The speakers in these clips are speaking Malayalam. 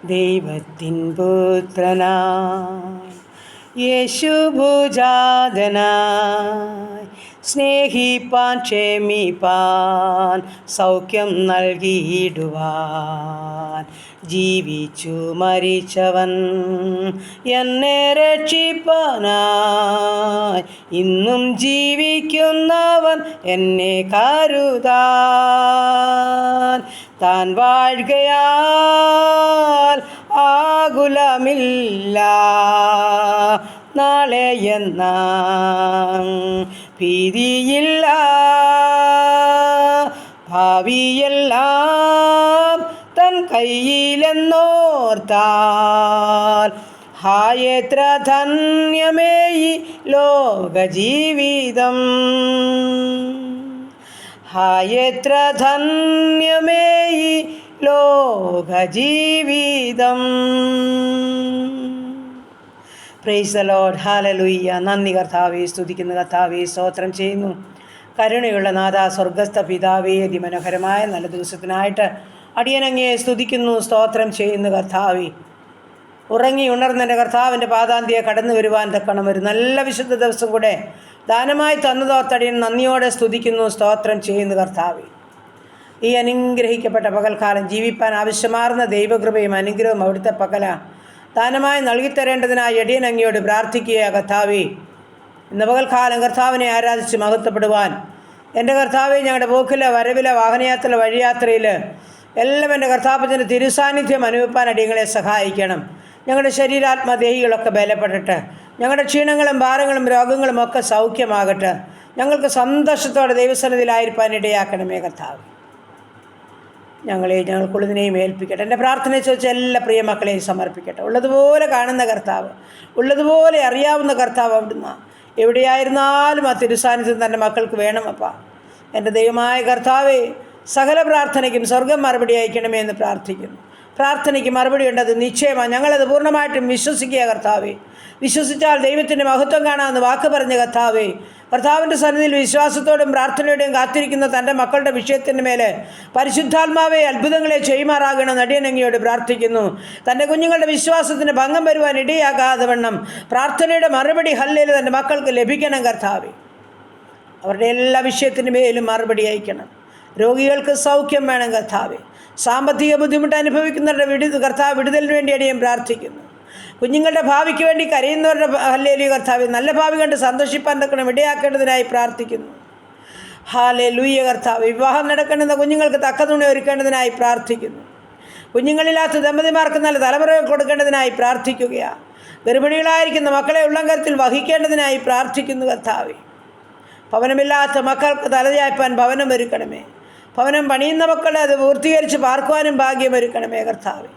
ദൈവത്തിൻ പുത്രനായി യേശുഭുജാതനായി സ്നേഹിപ്പാൻ ക്ഷമിപ്പാൻ സൗഖ്യം നൽകിയിടുവാൻ ജീവിച്ചു മരിച്ചവൻ എന്നെ രക്ഷിപ്പാനായി ഇന്നും ജീവിക്കുന്നവൻ എന്നെ കരുതാൻ താൻ വാഴുകയാൽ ആകുലമില്ല നാളെ എന്ന ഭീതിയില്ല ഭാവിയെല്ലാം തൻ കയ്യിലെന്നോർത്താൽ എത്ര ധന്യമേ ഈ ലോകജീവിതം എത്ര ധന്യമേ ഈ ലോകജീവിതം. Praise the lord. ഹല്ലേലൂയ. നന്ദി കർത്താവേ, സ്തുതിക്കുന്ന കർത്താവേ, സ്തോത്രം ചെയ്യുന്നു. കരുണയുള്ള നാഥ, സ്വർഗസ്ഥ പിതാവേ, അതിമനോഹരമായ നല്ല ദിവസത്തിനായിട്ട് അടിയനങ്ങയെ സ്തുതിക്കുന്നു, സ്തോത്രം ചെയ്യുന്നു കർത്താവേ. ഉറങ്ങി ഉണർന്നെൻ്റെ കർത്താവിൻ്റെ പാദാന്തിയെ കടന്നു വരുവാൻ തക്കണം ഒരു നല്ല വിശുദ്ധ ദിവസം കൂടെ ദാനമായി തന്നതോർത്തടിയൻ നന്ദിയോടെ സ്തുതിക്കുന്നു, സ്തോത്രം ചെയ്യുന്നു കർത്താവേ. ഈ അനുഗ്രഹിക്കപ്പെട്ട പകൽക്കാലം ജീവിപ്പാൻ ആവശ്യമാർന്ന ദൈവകൃപയും അനുഗ്രഹവും അവിടുത്തെ പകല ദാനമായി നൽകിത്തരേണ്ടതിനായി അടിയൻ അങ്ങയോട് പ്രാർത്ഥിക്കുക കർത്താവേ. ഇന്ന് പകൽക്കാലം കർത്താവിനെ ആരാധിച്ച് മഹത്വപ്പെടുവാൻ എൻ്റെ കർത്താവെ, ഞങ്ങളുടെ പോക്കിലെ വരവിലെ വാഹനയാത്ര വഴിയാത്രയിൽ എല്ലാം എൻ്റെ കർത്താപ്പത്തിൻ്റെ തിരുസാന്നിധ്യം അനുഭവിപ്പാൻ അടിയങ്ങളെ സഹായിക്കണം. ഞങ്ങളുടെ ശരീരാത്മദേഹികളൊക്കെ ബലപ്പെട്ടിട്ട് ഞങ്ങളുടെ ക്ഷീണങ്ങളും ഭാരങ്ങളും രോഗങ്ങളും ഒക്കെ സൗഖ്യമാകട്ടെ. ഞങ്ങൾക്ക് സന്തോഷത്തോടെ ദൈവസന്നിധിയിലായിരിക്കാൻ ഇടയാക്കണമേ കർത്താവ്. ഞങ്ങൾക്കുള്ളതിനെയും ഏൽപ്പിക്കട്ടെ. എൻ്റെ പ്രാർത്ഥനയെ ചോദിച്ച എല്ലാ പ്രിയ മക്കളെയും സമർപ്പിക്കട്ടെ. ഉള്ളതുപോലെ കാണുന്ന കർത്താവ്, ഉള്ളതുപോലെ അറിയാവുന്ന കർത്താവ് അവിടുന്ന് എവിടെയായിരുന്നാലും ആ തിരുസാന്നിധ്യം തൻ്റെ മക്കൾക്ക് വേണമപ്പ. എൻ്റെ ദൈവമായ കർത്താവേ, സകല പ്രാർത്ഥനയ്ക്കും സ്വർഗം മറുപടി അയക്കണമേ എന്ന് പ്രാർത്ഥിക്കുന്നു. പ്രാർത്ഥനയ്ക്ക് മറുപടി ഉണ്ടത് നിശ്ചയമാണ്. ഞങ്ങളത് പൂർണ്ണമായിട്ടും വിശ്വസിക്കുക കർത്താവേ. വിശ്വസിച്ചാൽ ദൈവത്തിൻ്റെ മഹത്വം കാണാമെന്ന് വാക്ക് പറഞ്ഞ കർത്താവേ, കർത്താവിൻ്റെ സന്നിധിയിൽ വിശ്വാസത്തോടും പ്രാർത്ഥനയോടെയും കാത്തിരിക്കുന്ന തൻ്റെ മക്കളുടെ വിഷയത്തിൻ്റെ മേലെ പരിശുദ്ധാത്മാവെ അത്ഭുതങ്ങളെ ചെയ്യുമാറാകണമെന്ന് അടിയനങ്ങയോട് പ്രാർത്ഥിക്കുന്നു. തൻ്റെ കുഞ്ഞുങ്ങളുടെ വിശ്വാസത്തിന് ഭംഗം വരുവാൻ ഇടയാകാതെ വണ്ണം പ്രാർത്ഥനയുടെ മറുപടി ഹല്ലേലൂയ തൻ്റെ മക്കൾക്ക് ലഭിക്കണം കർത്താവേ. അവരുടെ എല്ലാ വിഷയത്തിൻ്റെ മേലും മറുപടി അയക്കണം. രോഗികൾക്ക് സൗഖ്യം വേണം കർത്താവേ. സാമ്പത്തിക ബുദ്ധിമുട്ട് അനുഭവിക്കുന്നവരുടെ കർത്താവ് വിടുതലിന് വേണ്ടി അടിയൻ പ്രാർത്ഥിക്കുന്നു. കുഞ്ഞുങ്ങളുടെ ഭാവിക്ക് വേണ്ടി കരയുന്നവരുടെ ഹല്ലേലൂയ കർത്താവേ, നല്ല ഭാവി കണ്ട് സന്തോഷിപ്പാൻ തക്കണം ഇടയാക്കേണ്ടതിനായി പ്രാർത്ഥിക്കുന്നു. ഹല്ലേലൂയ കർത്താവ്. വിവാഹം നടക്കേണ്ടുന്ന കുഞ്ഞുങ്ങൾക്ക് തക്ക തുണി ഒരുക്കേണ്ടതിനായി പ്രാർത്ഥിക്കുന്നു. കുഞ്ഞുങ്ങളില്ലാത്ത ദമ്പതിമാർക്ക് നല്ല തലമുറകൾ കൊടുക്കേണ്ടതിനായി പ്രാർത്ഥിക്കുകയാണ്. ഗർഭിണികളായിരിക്കുന്ന മക്കളെ ഉള്ളംകരത്തിൽ വഹിക്കേണ്ടതിനായി പ്രാർത്ഥിക്കുന്നു കർത്താവേ. ഭവനമില്ലാത്ത മക്കൾക്ക് തലചായ്പാൻ ഭവനം ഒരുക്കണമേ. ഭവനം പണിയുന്ന മക്കളെ അത് പൂർത്തീകരിച്ച് പാർക്കുവാനും ഭാഗ്യം ഒരുക്കണമേ കർത്താവേ.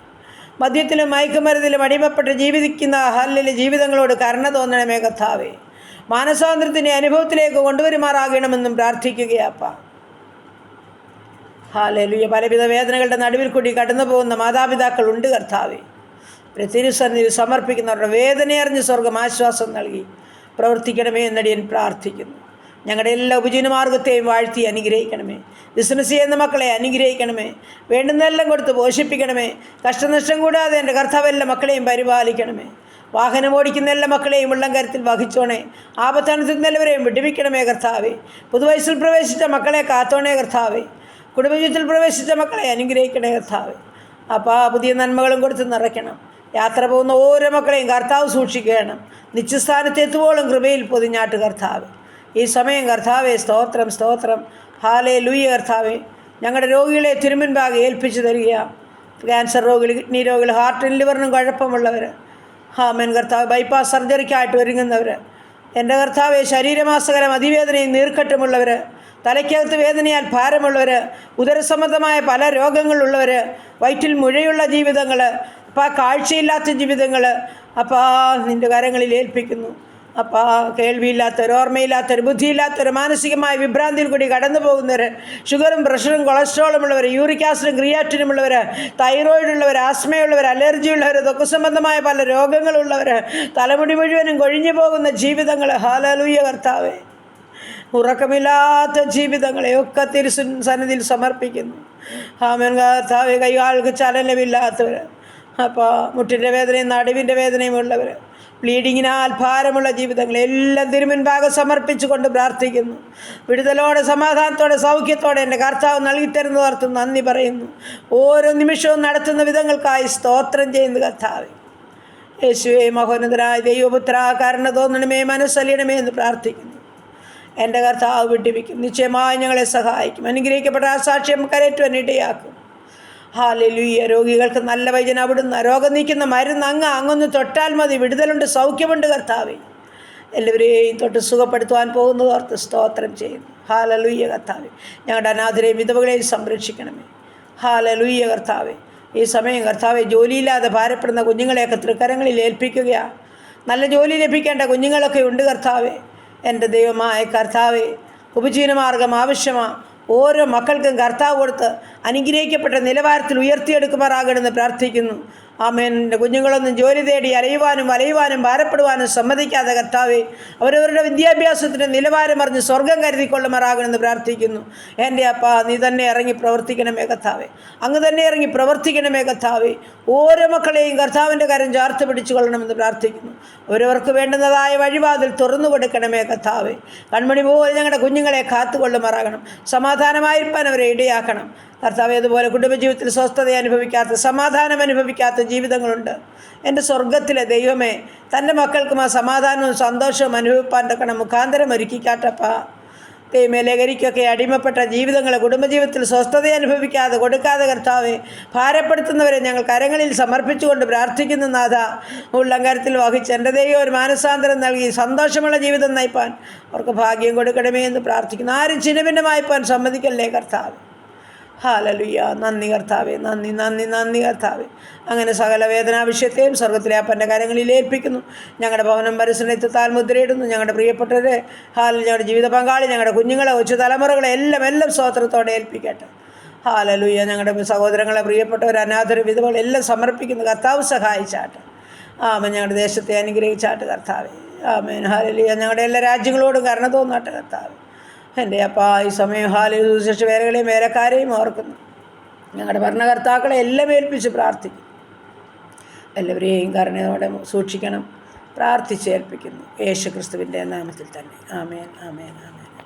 മദ്യത്തിലും മയക്കുമരുന്നിലും അടിമപ്പെട്ട് ജീവിക്കുന്ന ഹല്ലിലെ ജീവിതങ്ങളോട് കരുണ തോന്നണമേ കർത്താവേ. മാനസാന്തരത്തിൻ്റെ അനുഭവത്തിലേക്ക് കൊണ്ടുവരുമാറാകണമെന്നും പ്രാർത്ഥിക്കുകയപ്പ. ഹല്ലേലൂയ. പലവിധ വേദനകളുടെ നടുവിൽ കൂടി കടന്നു പോകുന്ന മാതാപിതാക്കൾ ഉണ്ട് കർത്താവേ. തിരുസന്നിധിയിൽ സമർപ്പിക്കുന്നവരുടെ വേദനയറിഞ്ഞ് സ്വർഗം ആശ്വാസം നൽകി പ്രവർത്തിക്കണമേ എന്നടിയൻ പ്രാർത്ഥിക്കുന്നു. ഞങ്ങളുടെ എല്ലാ ഉപജീവനമാർഗത്തെയും വാഴ്ത്തി അനുഗ്രഹിക്കണമേ. ബിസിനസ് ചെയ്യുന്ന മക്കളെ അനുഗ്രഹിക്കണമേ. വേണ്ടുന്നതെല്ലാം കൊടുത്ത് പോഷിപ്പിക്കണമേ. കഷ്ടനഷ്ടം കൂടാതെ എൻ്റെ കർത്താവെല്ലാം മക്കളെയും പരിപാലിക്കണമേ. വാഹനം ഓടിക്കുന്ന എല്ലാ മക്കളെയും ഉള്ളം കരുത്തിൽ വഹിച്ചോണേ. ആപത്താനത്തിൽ എല്ലാവരെയും വിടുവിക്കണമേ കർത്താവേ. പുതുവയസ്സിൽ പ്രവേശിച്ച മക്കളെ കാത്തോണേ കർത്താവേ. കുടുംബജീവിതത്തിൽ പ്രവേശിച്ച മക്കളെ അനുഗ്രഹിക്കണേ കർത്താവേ. അപ്പോൾ പുതിയ നന്മകളും കൊടുത്ത് നിറയ്ക്കണം. യാത്ര പോകുന്ന ഓരോ മക്കളെയും കർത്താവ് സൂക്ഷിക്കണം. നിശ്ചസ്ഥാനത്തെത്തുവോളം കൃപയിൽ പൊതിഞ്ഞാട്ട് കർത്താവ്. ഈ സമയം കർത്താവെ സ്തോത്രം സ്തോത്രം. ഹല്ലേലൂയ കർത്താവെ. ഞങ്ങളുടെ രോഗികളെ തിരുമുൻപാകെ ഏൽപ്പിച്ചു തരിക. ക്യാൻസർ രോഗികൾ, കിഡ്നി രോഗികൾ, ഹാർട്ടിനും ലിവറിനും കുഴപ്പമുള്ളവർ, ആമേൻ കർത്താവ്, ബൈപ്പാസ് സർജറിക്കായിട്ട് ഒരുങ്ങുന്നവർ, എൻ്റെ കർത്താവെ ശരീരമാസകലം അതിവേദനയും നീർക്കെട്ടുമുള്ളവർ, തലയ്ക്കകത്ത് വേദനയാൽ ഭാരമുള്ളവർ, ഉദരസംബന്ധമായ പല രോഗങ്ങളുള്ളവർ, വയറ്റിൽ മുഴയുള്ള ജീവിതങ്ങൾ, അപ്പോൾ കാഴ്ചയില്ലാത്ത ജീവിതങ്ങൾ, അപ്പോൾ നിൻ്റെ കരങ്ങളിൽ ഏൽപ്പിക്കുന്നു. അപ്പോൾ കേൾവിയില്ലാത്തവർ, ഓർമ്മയില്ലാത്തവർ, ബുദ്ധിയില്ലാത്തവർ, മാനസികമായ വിഭ്രാന്തിയിൽ കൂടി കടന്നു പോകുന്നവർ, ഷുഗറും പ്രഷറും കൊളസ്ട്രോളും ഉള്ളവർ, യൂറിക് ആസിഡും ക്രിയാറ്റിനും ഉള്ളവർ, തൈറോയിഡുള്ളവർ, ആസ്മയുള്ളവർ, അലർജിയുള്ളവർ, ത്വക്ക് സംബന്ധമായ പല രോഗങ്ങളുള്ളവർ, തലമുടി മുഴുവനും കൊഴിഞ്ഞു പോകുന്ന ജീവിതങ്ങൾ, ഹല്ലേലൂയ കർത്താവേ. ഉറക്കമില്ലാത്ത ജീവിതങ്ങളെയൊക്കെ തിരുസന്നിധിയിൽ സമർപ്പിക്കുന്നു. ആമേൻ കർത്താവേ. കൈകാലുകൾക്ക് ചലനമില്ലാത്തവർ, അപ്പോൾ മുട്ടിൻ്റെ വേദനയും നടുവിൻ്റെ വേദനയും ഉള്ളവർ, ബ്ലീഡിങ്ങിനാൽ ഭാരമുള്ള ജീവിതങ്ങൾ എല്ലാം തിരുമുൻപാകെ സമർപ്പിച്ചുകൊണ്ട് പ്രാർത്ഥിക്കുന്നു. വിടുതലോടെ സമാധാനത്തോടെ സൗഖ്യത്തോടെ എൻ്റെ കർത്താവ് നൽകിത്തരുന്നതോർത്ത് നന്ദി പറയുന്നു. ഓരോ നിമിഷവും നടത്തുന്ന വിധങ്ങൾക്കായി സ്തോത്രം ചെയ്യുന്നു കർത്താവേ. യേശുവേ, മഹോന്നതനായ ദൈവപുത്ര, കരുണ തോന്നണമേ, മനസ്സലിയണമേ എന്ന് പ്രാർത്ഥിക്കുന്നു. എൻ്റെ കർത്താവ് വിട്ടുവയ്ക്കും, നിശ്ചയമായി ഞങ്ങളെ സഹായിക്കും. അനുഗ്രഹിക്കപ്പെട്ട ആ സാക്ഷ്യം കരയേറ്റുവാൻ ഇടയാക്കും. ഹല്ലേലൂയ. രോഗികൾക്ക് നല്ല വൈദ്യൻ അവിടുന്ന്, രോഗം നീക്കുന്ന മരുന്ന് അങ്ങൊന്ന് തൊട്ടാൽ മതി, വിടുതലുണ്ട്, സൗഖ്യമുണ്ട് കർത്താവേ. എല്ലാവരെയും തൊട്ട് സുഖപ്പെടുത്തുവാൻ പോകുന്നതോർത്ത് സ്തോത്രം ചെയ്യുന്നു. ഹല്ലേലൂയ കർത്താവേ. ഞങ്ങളുടെ അനാഥരെയും വിധവകളെയും സംരക്ഷിക്കണമേ. ഹല്ലേലൂയ കർത്താവേ. ഈ സമയം കർത്താവെ, ജോലിയില്ലാതെ ഭാരപ്പെടുന്ന കുഞ്ഞുങ്ങളെയൊക്കെ തൃക്കരങ്ങളിൽ ഏൽപ്പിക്കുകയാണ്. നല്ല ജോലി ലഭിക്കേണ്ട കുഞ്ഞുങ്ങളൊക്കെ ഉണ്ട് കർത്താവെ. എൻ്റെ ദൈവമായ കർത്താവെ, ഉപജീവനമാർഗം ആവശ്യമാണ്. ഓരോ മക്കൾക്കും കർത്താവ് കൊടുത്ത് അനുഗ്രഹിക്കപ്പെട്ട നിലവാരത്തിൽ ഉയർത്തിയെടുക്കുമാറാകണമെന്ന് പ്രാർത്ഥിക്കുന്നു. ആമേൻ. എൻ്റെ കുഞ്ഞുങ്ങളൊന്നും ജോലി തേടി അലയുവാനും വലയുവാനും ഭാരപ്പെടുവാനും സമ്മതിക്കാതെ കർത്താവെ, അവരവരുടെ വിദ്യാഭ്യാസത്തിൻ്റെ നിലവാരം അറിഞ്ഞ് സ്വർഗം കരുതിക്കൊള്ളുമാറാകണമെന്ന് പ്രാർത്ഥിക്കുന്നു. എൻ്റെ അപ്പ, നീ തന്നെ ഇറങ്ങി പ്രവർത്തിക്കണമേ കർത്താവെ. അങ്ങ് തന്നെ ഇറങ്ങി പ്രവർത്തിക്കണമേ കർത്താവെ. ഓരോ മക്കളെയും കർത്താവിൻ്റെ കരം ചേർത്ത് പിടിച്ചു കൊള്ളണമെന്ന് പ്രാർത്ഥിക്കുന്നു. അവരവർക്ക് വേണ്ടുന്നതായ വഴിവാതിൽ തുറന്നു കൊടുക്കണമേ കർത്താവെ. കൺമണി പോലെ ഞങ്ങളുടെ കുഞ്ഞുങ്ങളെ കാത്തുകൊള്ളുമാറാകണം. സമാധാനമായിരിക്കാൻ അവരെ ഇടയാക്കണം കർത്താവെ. അതുപോലെ കുടുംബജീവിതത്തിൽ സ്വസ്ഥത അനുഭവിക്കാത്ത, സമാധാനം അനുഭവിക്കാത്ത ജീവിതങ്ങളുണ്ട്. എൻ്റെ സ്വർഗത്തിലെ ദൈവമേ, തൻ്റെ മക്കൾക്കും ആ സമാധാനവും സന്തോഷവും അനുഭവിപ്പാൻ തക്കണം മുഖാന്തരം ഒരുക്കിക്കാട്ടപ്പാ. ദൈവമേ, ലഹരിക്കൊക്കെ അടിമപ്പെട്ട ജീവിതങ്ങളെ കുടുംബജീവിതത്തിൽ സ്വസ്ഥത അനുഭവിക്കാതെ കൊടുക്കാതെ കർത്താവെ, ഭാരപ്പെടുത്തുന്നവരെ ഞങ്ങൾ കരങ്ങളിൽ സമർപ്പിച്ചുകൊണ്ട് പ്രാർത്ഥിക്കുന്ന നാഥ, ഉള്ളങ്കരത്തിൽ വഹിച്ച് എൻ്റെ ദൈവം ഒരു മാനസാന്തരം നൽകി സന്തോഷമുള്ള ജീവിതം നയിപ്പാൻ അവർക്ക് ഭാഗ്യം കൊടുക്കണമേ എന്ന് പ്രാർത്ഥിക്കുന്നു. ആരും ചിന്നഭിന്നമായിപ്പാൻ സമ്മതിക്കല്ലേ കർത്താവ്. ഹല്ലേലൂയ. നന്ദി കർത്താവേ, നന്ദി നന്ദി നന്ദി കർത്താവേ. അങ്ങനെ സകല വേദനാ വിഷയത്തെയും സ്വർഗത്തിലെ അപ്പൻ്റെ കരങ്ങളിൽ ഏൽപ്പിക്കുന്നു. ഞങ്ങളുടെ ഭവനം പരിസരത്താൽ മുദ്രയിടുന്നു. ഞങ്ങളുടെ പ്രിയപ്പെട്ടവരെ, ഞങ്ങളുടെ ജീവിത പങ്കാളി, ഞങ്ങളുടെ കുഞ്ഞുങ്ങളെ, ഉച്ച തലമുറകളെ എല്ലാം സ്തോത്രത്തോടെ ഏൽപ്പിക്കട്ടെ. ഹല്ലേലൂയ. ഞങ്ങളുടെ സഹോദരങ്ങളെ, പ്രിയപ്പെട്ടവർ, അനാഥര വിധവകൾ എല്ലാം സമർപ്പിക്കുന്നു. കർത്താവ് സഹായിച്ചാട്ടെ. ആമേൻ. ഞങ്ങളുടെ ദേശത്തെ അനുഗ്രഹിച്ചാട്ട് കർത്താവേ. ആമേൻ. ഹല്ലേലൂയ. ഞങ്ങളുടെ എല്ലാ രാജ്യങ്ങളോടും കരുണ തോന്നാട്ടെ കർത്താവ്. എൻ്റെ അപ്പ, ഈ സമയം സുശേഷ വേലകളെയും വേലക്കാരെയും ഓർക്കുന്നു. ഞങ്ങളുടെ ഭരണകർത്താക്കളെ എല്ലാം ഏൽപ്പിച്ച് പ്രാർത്ഥിക്കും. എല്ലാവരെയും കരുണയോടെ സൂക്ഷിക്കണം പ്രാർത്ഥിച്ചേൽപ്പിക്കുന്നു. യേശു ക്രിസ്തുവിൻ്റെ നാമത്തിൽ തന്നെ. ആമേൻ, ആമേൻ, ആമേൻ.